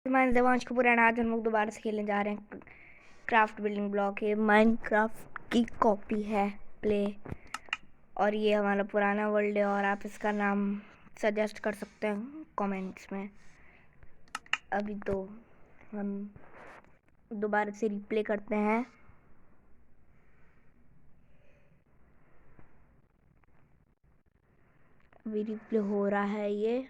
मैं देवांश कपूर एंड आज हम लोग दोबारा से खेलने जा रहे हैं क्राफ्ट बिल्डिंग ब्लॉक। ये माइनक्राफ्ट की कॉपी है प्ले, और ये हमारा पुराना वर्ल्ड है और आप इसका नाम सजेस्ट कर सकते हैं कमेंट्स में। अभी तो हम दोबारा से रिप्ले करते हैं। अभी रिप्ले हो रहा है ये।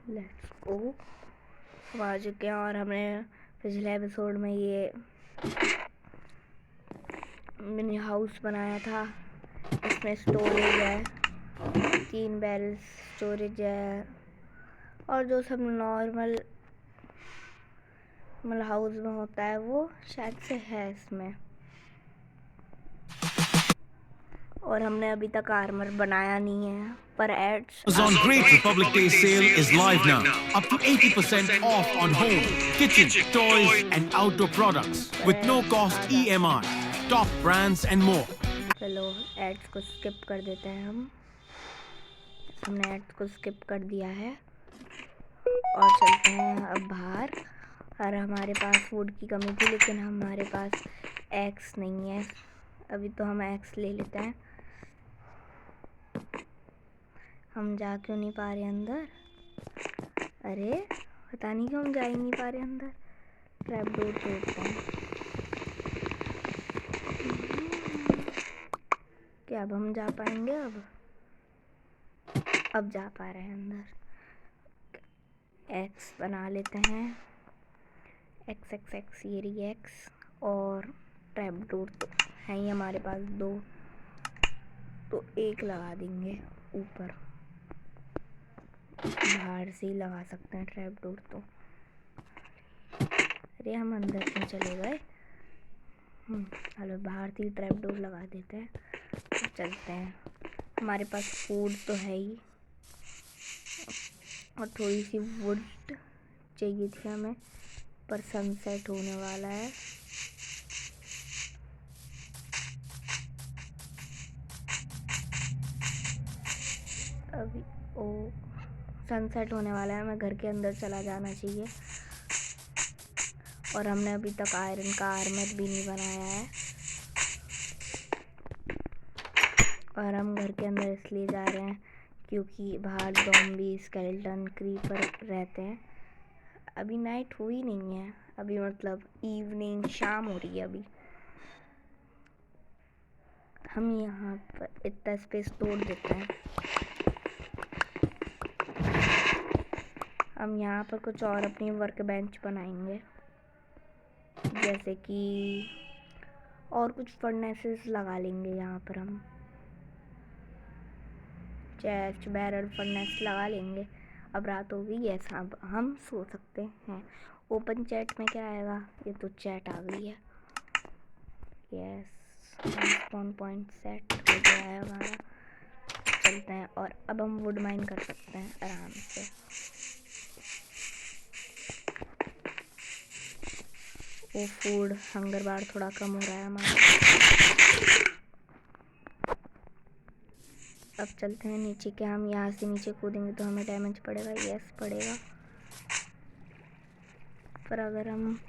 Let's go. हम आ चुके हैं और हमने पिछले एपिसोड में ये मिनी हाउस बनाया था। इसमें स्टोरेज है, 3 बैरल स्टोरेज है, और जो सब नॉर्मल हाउस में होता है वो शायद से है इसमें। और हमने अभी तक आर्मर बनाया नहीं है, पर ads Amazon Great Republic Day sale is live now. Up to 80% off on home, kitchen, toys and outdoor products with no cost EMI, top brands and more. चलो एड्स को स्किप कर देते हैं हमने एड्स को स्किप कर दिया है और चलते हैं अब बाहर। और हमारे पास वुड की कमी थी, लेकिन हमारे पास एक्स नहीं है। अभी तो हम एक्स ले लेते हैं। हम जा क्यों नहीं पा रहे अंदर? अरे पता नहीं क्यों हम जा ही नहीं पा रहे अंदर। ट्रैप डोर तोड़ते हैं। क्या अब हम जा पाएंगे? अब जा पा रहे हैं अंदर। एक्स बना लेते हैं। एक्स एक्स एक्स, ये रही एक्स। और ट्रैप डोर तो है ही हमारे पास 2, तो एक लगा देंगे ऊपर। बाहर से ही लगा सकते हैं ट्रैप डोर तो। अरे हम अंदर क्यों चले गए? चलो बाहर से ही ट्रैप डोर लगा देते हैं और चलते हैं। हमारे पास फूड तो है ही, और थोड़ी सी वुड चाहिए थी हमें, पर सनसेट होने वाला है। अभी सनसेट होने वाला है, हमें घर के अंदर चला जाना चाहिए। और हमने अभी तक आयरन का आर्मर भी नहीं बनाया है, और हम घर के अंदर इसलिए जा रहे हैं क्योंकि बाहर ज़ॉम्बी, स्केलेटन, क्रीपर रहते हैं। अभी नाइट हुई नहीं है, अभी मतलब इवनिंग, शाम हो रही है अभी। हम यहाँ पर इतना स्पेस तोड़ देते हैं। हम यहाँ पर कुछ और अपनी वर्क बेंच बनाएंगे, जैसे कि और कुछ फर्नेसेस लगा लेंगे यहाँ पर। हम चेस्ट, बैरल, फर्नेस लगा लेंगे। अब रात हो गई है, अब हम सो सकते हैं। ओपन चैट में क्या आएगा? ये तो चैट आ गई है। यस, स्पॉन पॉइंट सेट हो गया है हमारा। चलते हैं और अब हम वुड माइन कर सकते हैं आराम से। वो फूड हंगर बार थोड़ा कम हो रहा है हमारा। अब चलते हैं नीचे। क्या हम यहाँ से नीचे कूदेंगे तो हमें डैमेज पड़ेगा? यस पड़ेगा। पर अगर हम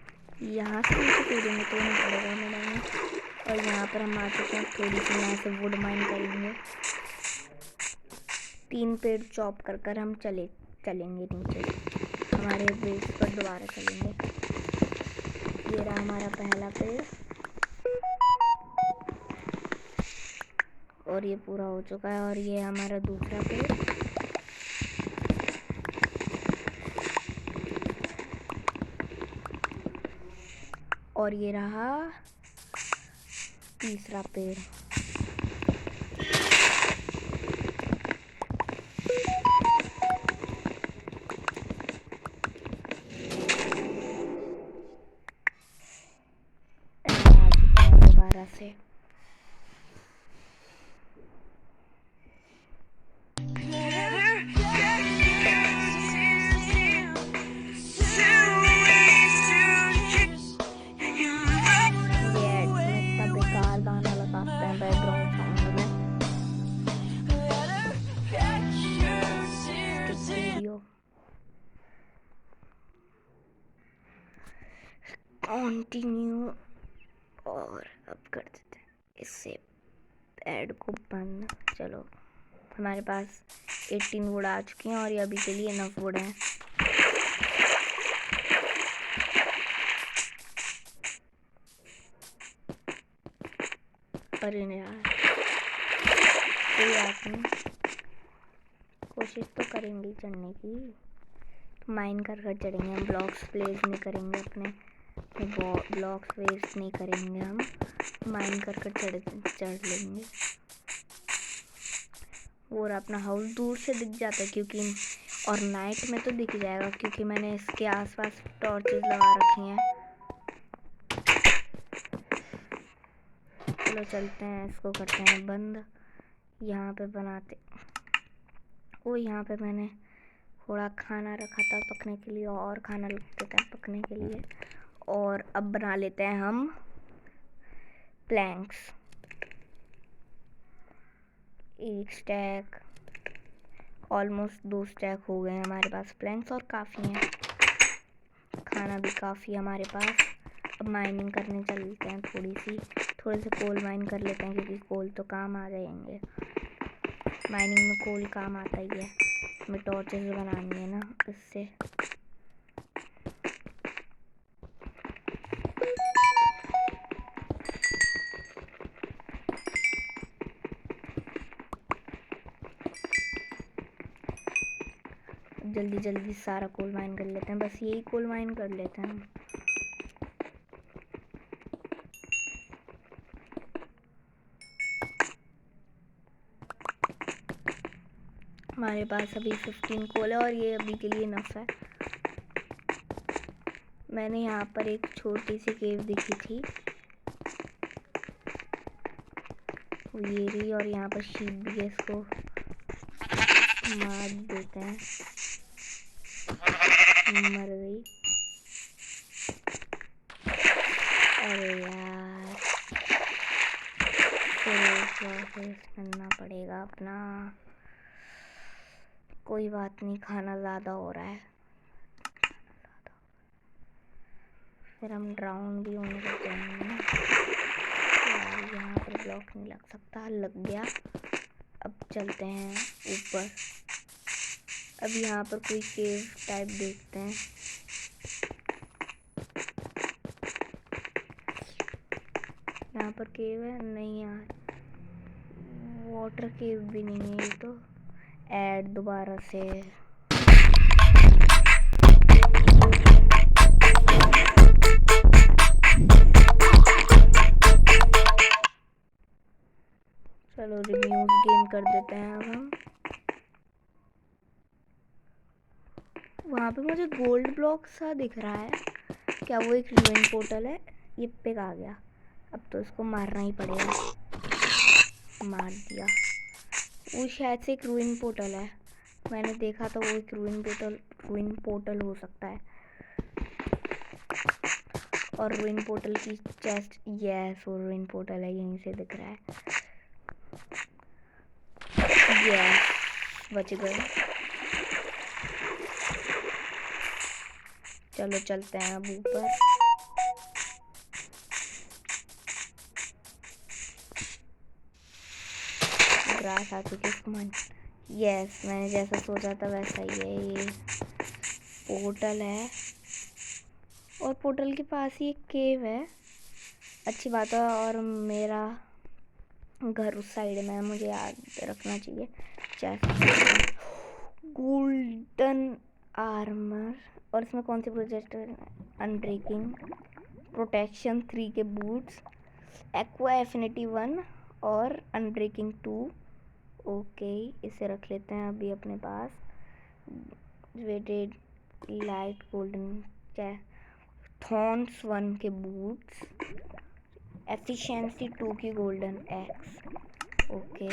यहाँ से नीचे कूदेंगे तो नहीं पड़ेगा हमें डैमेज। और यहाँ पर हम आ चुके हैं, थोड़ी सी यहाँ से वुड माइन करेंगे। 3 पेड़ चॉप कर हम चलेंगे नीचे, हमारे बेस पर दोबारा चलेंगे। ये रहा हमारा पहला पेड़, और ये पूरा हो चुका है। और ये हमारा दूसरा पेड़, और ये रहा तीसरा पेड़। दोबारा से कंटिन्यू, और अब कर देते हैं इससे ऐड को बंद। चलो हमारे पास 18 वुड आ चुके हैं और ये अभी के लिए इनफ वुड हैं। पर यार कोई बात नहीं, कोशिश तो करेंगे चढ़ने की। तो माइन कर कर चढ़ेंगे हम, ब्लॉक्स प्लेस नहीं करेंगे, अपने ब्लॉक्स वेस्ट नहीं करेंगे हम, माइन कर कर चढ़ लेंगे। और अपना हाउस दूर से दिख जाता है क्योंकि, और नाइट में तो दिख जाएगा क्योंकि मैंने इसके आसपास टॉर्चेस लगा रखी हैं। चलो चलते हैं, इसको करते हैं बंद। यहाँ पे बनाते, ओ यहाँ पे मैंने थोड़ा खाना रखा था पकने के लिए, और खाना रख देते हैं पकने के लिए। और अब बना लेते हैं हम प्लैंक्स, 1 स्टैक, ऑलमोस्ट 2 स्टैक हो गए हमारे पास प्लैंक्स, और काफ़ी हैं, खाना भी काफ़ी है हमारे पास। अब माइनिंग करने चलते हैं, थोड़े से कोल माइन कर लेते हैं क्योंकि कोल तो काम आ जाएंगे। माइनिंग में कोल काम आता ही है, हमें टॉर्चेस बनानी है ना इससे। जल्दी जल्दी सारा कोल माइन कर लेते हैं, बस यही कोल माइन कर लेते हैं। हमारे पास अभी 15 कोल है और ये अभी के लिए इनफ है। मैंने यहाँ पर एक छोटी सी केव दिखी थी, ये रही, और यहाँ पर शीप भी है, इसको मार देते हैं। मर गई, अरे यार प्रोसेस करना पड़ेगा अपना। कोई बात नहीं, खाना ज़्यादा हो रहा है, फिर हम ड्राउन भी होने लग जाएंगे ना। यार यहाँ पर ब्लॉक नहीं लग सकता, लग गया। अब चलते हैं ऊपर, अब यहाँ पर कोई केव टाइप देखते हैं। यहाँ पर केव है? नहीं यार, वाटर केव भी नहीं है ये तो। ऐड दोबारा से, चलो रिन्यूज गेम कर देते हैं अब हम। वहाँ पे मुझे गोल्ड ब्लॉक सा दिख रहा है, क्या वो एक रूइन पोर्टल है? ये पिग आ गया, अब तो इसको मारना ही पड़ेगा। मार दिया। वो शायद से एक रूइन पोर्टल है, मैंने देखा था वो एक रूइन पोर्टल हो सकता है। और रूइन पोर्टल की चेस्ट, यस वो रूइन पोर्टल है, यहीं से दिख रहा है। यस बच गए। चलो चलते हैं अब ऊपर। ग्रास आ चुकी है, मन। यस मैंने जैसा सोचा था वैसा ही है, ये पोर्टल है और पोर्टल के पास ही एक केव है। अच्छी बात है, और मेरा घर उस साइड में है, मुझे याद रखना चाहिए। जैसे गोल्डन आर्मर, और इसमें कौन सी प्रोजेक्ट है? अनब्रेकिंग, प्रोटेक्शन 3 के बूट्स, एक्वा एफिनिटी 1 और अनब्रेकिंग 2। ओके इसे रख लेते हैं अभी अपने पास। वेटेड लाइट गोल्डन क्या, थॉर्न्स 1 के बूट्स, एफिशिएंसी 2 की गोल्डन एक्स। ओके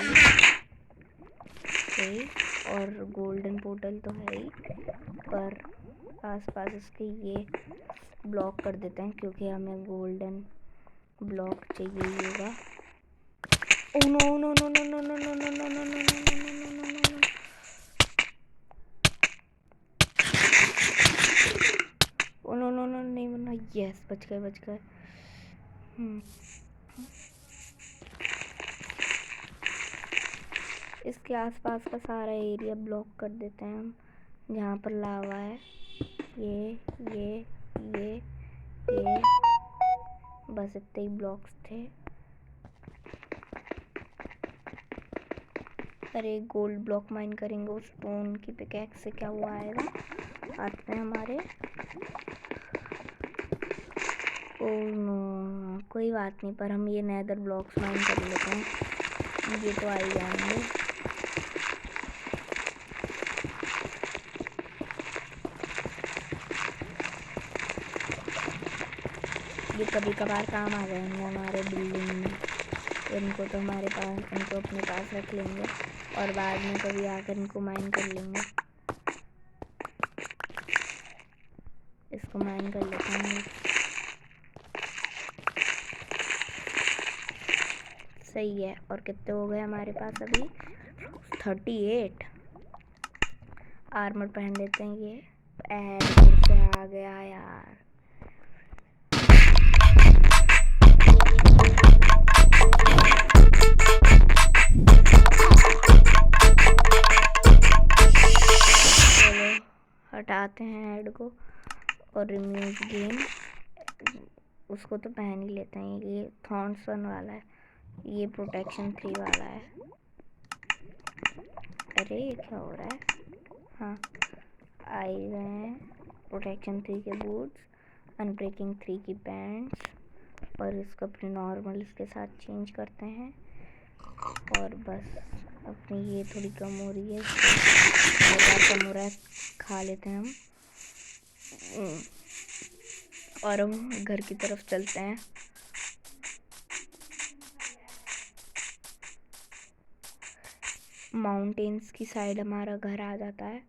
और गोल्डन पोर्टल तो है ही, पर आसपास इसके ये ब्लॉक कर देते हैं क्योंकि हमें गोल्डन ब्लॉक चाहिए ही होगा। Oh no no no no no no no no no no no no no no no, oh no no no, नहीं ना। यस, बच गए। इसके आसपास का सारा एरिया ब्लॉक कर देते हैं हम, जहाँ पर लावा है। ये बस इतने ही ब्लॉक्स थे। अरे गोल्ड ब्लॉक माइन करेंगे उस स्टोन की पिकैक्स से, क्या हुआ आएगा आते हैं हमारे। ओह नो, कोई बात नहीं, पर हम ये नेदर ब्लॉक्स माइन कर लेते हैं, ये तो आ ही जाएंगे। ये कभी कभार काम आ जाएंगे हमारे बिल्डिंग में, इनको तो हमारे पास, इनको अपने पास रख लेंगे और बाद में कभी आकर इनको माइन कर लेंगे। इसको माइन कर लेते हैं। सही है। और कितने हो गए हमारे पास अभी? 38। आर्मर पहन लेते हैं। ये फिर से आ गया यार। हटाते हैं हेड को और रिमूव गेम, उसको तो पहन ही लेते हैं। ये थॉर्न्सन वाला है, ये प्रोटेक्शन 3 वाला है। अरे ये क्या हो रहा है? हाँ, आए गए हैं प्रोटेक्शन 3 के बूट्स, अनब्रेकिंग 3 की पैंट्स, और इसको अपने नॉर्मल इसके साथ चेंज करते हैं। और बस अपनी ये थोड़ी कम हो रही है, कम हो रहा है, खा लेते हैं हम। और हम घर की तरफ चलते हैं। माउंटेन्स की साइड हमारा घर आ जाता है।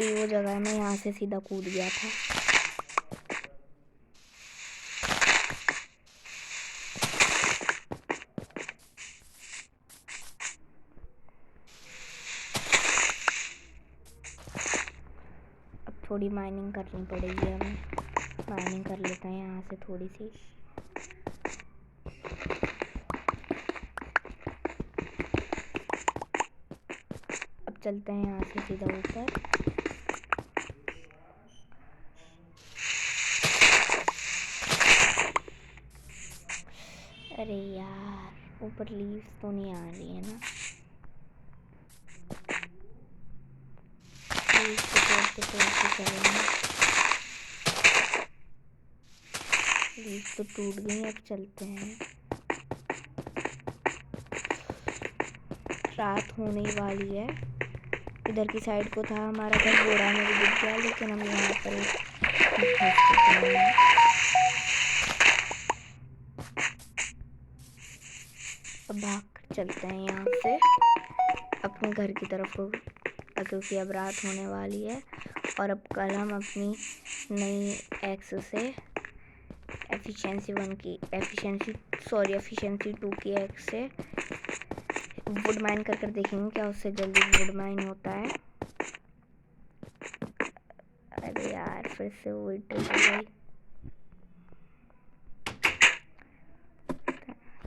ये वो जगह है, मैं यहाँ से सीधा कूद गया था। अब थोड़ी माइनिंग करनी पड़ेगी हमें, माइनिंग कर लेते हैं यहाँ से थोड़ी सी। अब चलते हैं यहाँ से सीधा ऊपर। अरे यार, ऊपर लीव्स तो नहीं आ रही है ना। लीव्स तो टूट गई। अब चलते हैं। रात होने वाली है। इधर की साइड को था हमारा घर, बोरा में भी दिख गया, लेकिन हम यहाँ पर अब भाग कर चलते हैं यहाँ से अपने घर की तरफ को, क्योंकि अब रात होने वाली है। और अब कल हम अपनी नई एक्स से एफिशिएंसी 2 की एक्स से वुड माइन कर देखेंगे क्या उससे जल्दी वुड माइन होता है। अरे यार, फिर से वही ट्रिक हो गई।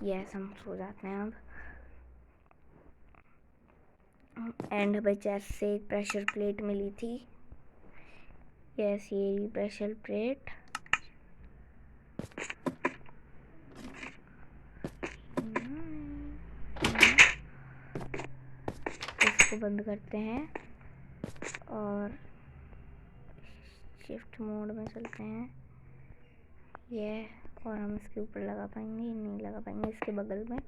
यस, हम सो जाते हैं अब। एंड हमें चेस्ट से एक प्रेशर प्लेट मिली थी। यस, ये प्रेशर प्लेट। इसको बंद करते हैं और शिफ्ट मोड में चलते हैं। ये और हम इसके ऊपर लगा पाएंगे? नहीं लगा पाएंगे। इसके बगल में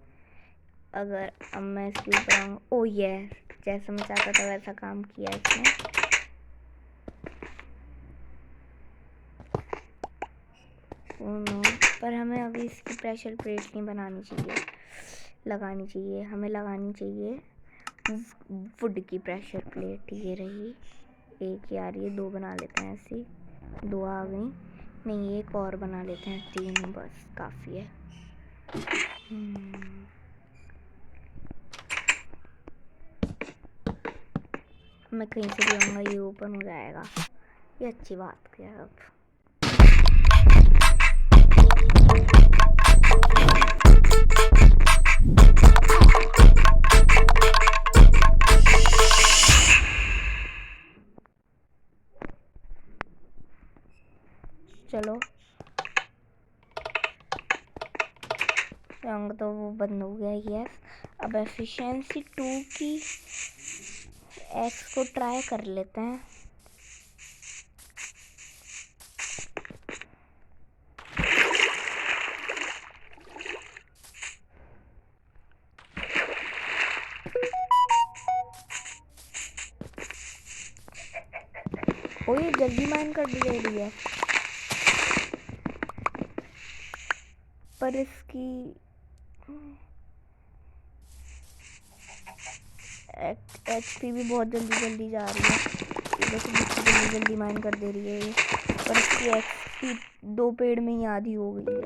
अगर अब मैं इसके ऊपर आऊँगा, ओ ये जैसा मैं चाहता था वैसा काम किया इसने। ओ नो, पर हमें अभी इसकी प्रेशर प्लेट नहीं बनानी चाहिए, लगानी चाहिए। हमें लगानी चाहिए वुड की प्रेशर प्लेट। ये रही एक, यार ये 2 बना लेते हैं। ऐसी 2 आ गई। नहीं, एक और बना लेते हैं, 3 बस काफ़ी है। मैं कहीं से भी आऊँगा ये ओपन हो जाएगा। ये अच्छी बात है। अब चलो रंग तो वो बंद हो गया। यस, अब एफिशिएंसी 2 की एक्स को ट्राई कर लेते हैं। ओ ये जल्दी माइन कर दे रही है, पर इसकी HP भी बहुत जल्दी जा रही है। देखो जल्दी माइन कर दे रही है ये, पर इसकी HP 2 पेड़ में ही आधी हो गई है।